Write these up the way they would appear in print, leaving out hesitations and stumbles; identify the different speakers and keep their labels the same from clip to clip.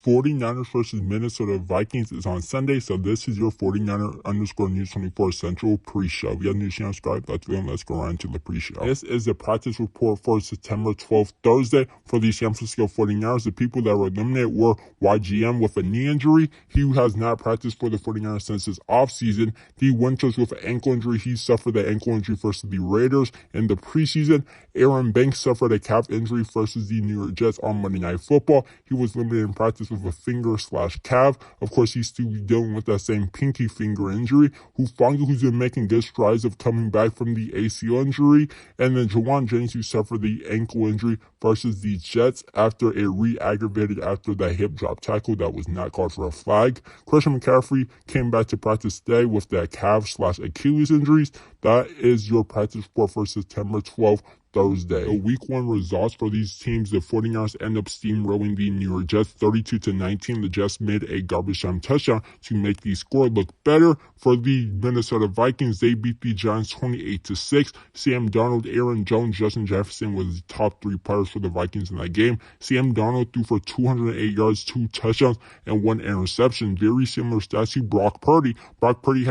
Speaker 1: 49ers versus Minnesota Vikings is on Sunday, so this is your 49er underscore News 24 Central pre-show. If you have news channel, subscribe. Let's go on to the pre-show. This is the practice report for September 12th, Thursday, for the San Francisco 49ers. The people that were eliminated were YGM with a knee injury. He has not practiced for the 49ers since his offseason. D. Winters with an ankle injury. He suffered the ankle injury versus the Raiders in the preseason. Aaron Banks suffered a calf injury versus the New York Jets on Monday Night Football. He was limited in practice with a finger/calf. Of course, he's still dealing with that same pinky finger injury. Who's been making good strides of coming back from the ACL injury. And then Juwan Jennings, who suffered the ankle injury versus the Jets after it re-aggravated after that hip drop tackle that was not called for a flag. Christian McCaffrey came back to practice today with that calf/Achilles injuries. That is your practice report for September 12th, Thursday. The week 1 results for these teams: the 49ers end up steamrolling the New York Jets 32-19. The Jets made a garbage time touchdown to make the score look better. For the Minnesota Vikings, they beat the Giants 28-6. Sam Darnold, Aaron Jones, Justin Jefferson was the top 3 players for the Vikings in that game. Sam Darnold threw for 208 yards, 2 touchdowns, and 1 interception. Very similar stats to Brock Purdy. Brock Purdy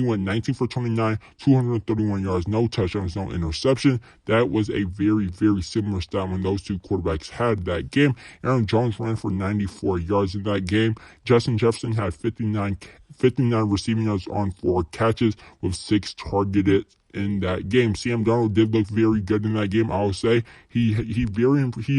Speaker 1: went 19 for 29, 231 yards, no touchdowns, no interception. That was a very, very similar stat when those two quarterbacks had that game. Aaron Jones ran for 94 yards in that game. Justin Jefferson had 59 receiving yards on 4 catches with 6 targeted in that game. Sam Darnold did look very good in that game. I will say he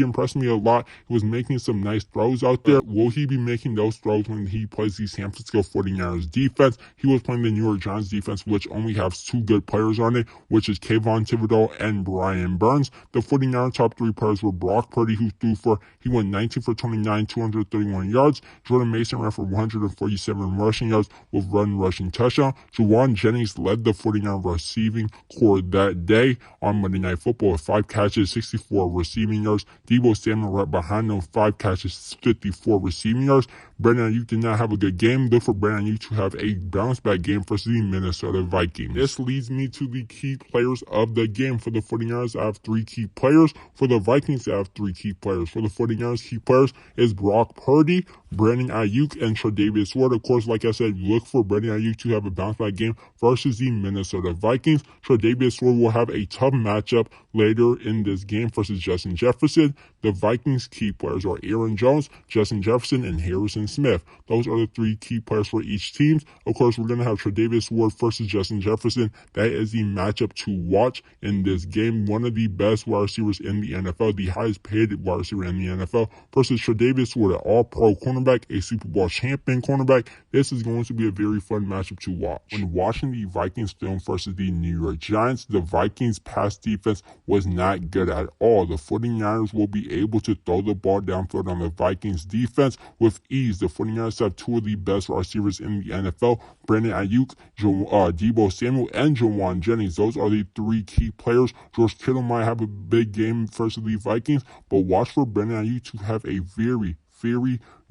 Speaker 1: impressed me a lot. He was making some nice throws out there. Will he be making those throws when he plays the San Francisco 49ers defense? He was playing the New York Giants defense, which only has 2 good players on it, which is Kayvon Thibodeau and Brian Burns. The 49ers top 3 players were Brock Purdy, he went 19 for 29, 231 yards. Jordan Mason ran for 147 rushing yards with 1 rushing touchdown. Juwan Jennings led the 49ers receiving core that day on Monday Night Football with 5 catches, 64 receiving yards. Deebo Samuel right behind them, 5 catches, 54 receiving yards. Brandon Ayuk did not have a good game. Look for Brandon Ayuk to have a bounce-back game versus the Minnesota Vikings. This leads me to the key players of the game. For the 49ers, I have 3 key players. For the Vikings, I have 3 key players. For the 49ers, key players is Brock Purdy, Brandon Ayuk, and Tre'Davious Ward. Of course, like I said, look for Brandon Ayuk to have a bounce-back game versus the Minnesota Vikings. Tre'Davious Ward will have a tough matchup later in this game versus Justin Jefferson. The Vikings key players are Aaron Jones, Justin Jefferson, and Harrison Smith. Those are the 3 key players for each team. Of course, we're going to have Tre'Davious Ward versus Justin Jefferson. That is the matchup to watch in this game. One of the best wide receivers in the NFL, the highest paid wide receiver in the NFL, versus Tre'Davious Ward, an all-pro cornerback, a Super Bowl champion cornerback. This is going to be a very fun matchup to watch. When watching the Vikings film versus the New York Giants, the Vikings pass defense was not good at all. The 49ers will be able to throw the ball downfield on the Vikings defense with ease. The 49ers have 2 of the best receivers in the NFL, Brandon Ayuk, Deebo Samuel, and Juwan Jennings. Those are the 3 key players. George Kittle might have a big game versus the Vikings, but watch for Brandon Ayuk to have a very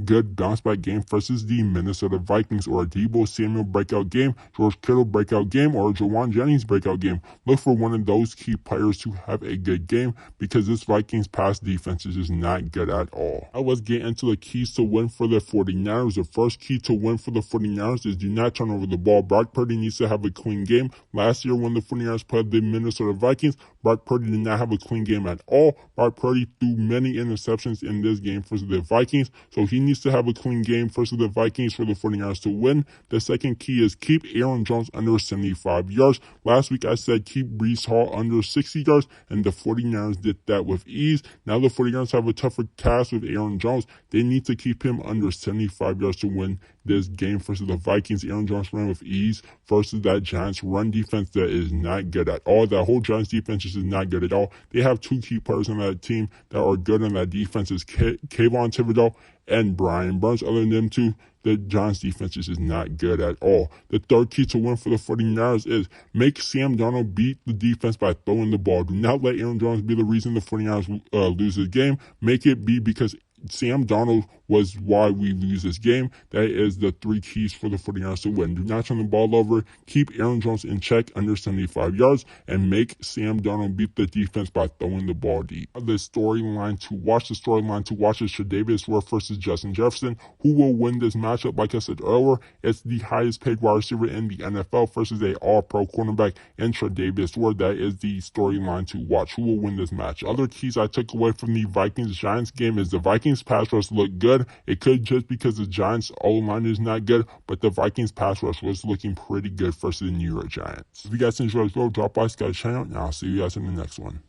Speaker 1: good bounce-back game versus the Minnesota Vikings, or a Deebo Samuel breakout game, George Kittle breakout game, or a Juwan Jennings breakout game. Look for one of those key players to have a good game because this Vikings pass defense is just not good at all. Now let's get into the keys to win for the 49ers. The first key to win for the 49ers is do not turn over the ball. Brock Purdy needs to have a clean game. Last year when the 49ers played the Minnesota Vikings, Brock Purdy did not have a clean game at all. Brock Purdy threw many interceptions in this game versus the Vikings, so he needs to have a clean game versus the Vikings for the 49ers to win. The second key is keep Aaron Jones under 75 yards. Last week I said keep Breece Hall under 60 yards, and the 49ers did that with ease. Now the 49ers have a tougher task with Aaron Jones. They need to keep him under 75 yards to win this game versus the Vikings. Aaron Jones ran with ease versus that Giants run defense that is not good at all. That whole Giants defense is not good at all. They have 2 key players on that team that are good on that defense, is Kayvon Thibodeau and Brian Burns. Other than them 2, the Giants defense is not good at all. The third key to win for the 49ers is make Sam Darnold beat the defense by throwing the ball. Do not let Aaron Jones be the reason the 49ers lose the game. Make it be because Sam Darnold was why we lose this game. That is the 3 keys for the 49ers to win. Do not turn the ball over, keep Aaron Jones in check under 75 yards, and make Sam Darnold beat the defense by throwing the ball deep. The storyline to watch is Tre'Davious White versus Justin Jefferson. Who will win this matchup? Like I said earlier, it's the highest paid wide receiver in the NFL versus a all-pro cornerback and Tre'Davious White. That is the storyline to watch. Who will win this match? Other keys I took away from the Vikings-Giants game is the Vikings pass rush looked good. It could just because the Giants O-line is not good, but the Vikings pass rush was looking pretty good versus the New York Giants. If you guys enjoyed this video, drop by, subscribe to the channel, and I'll see you guys in the next one.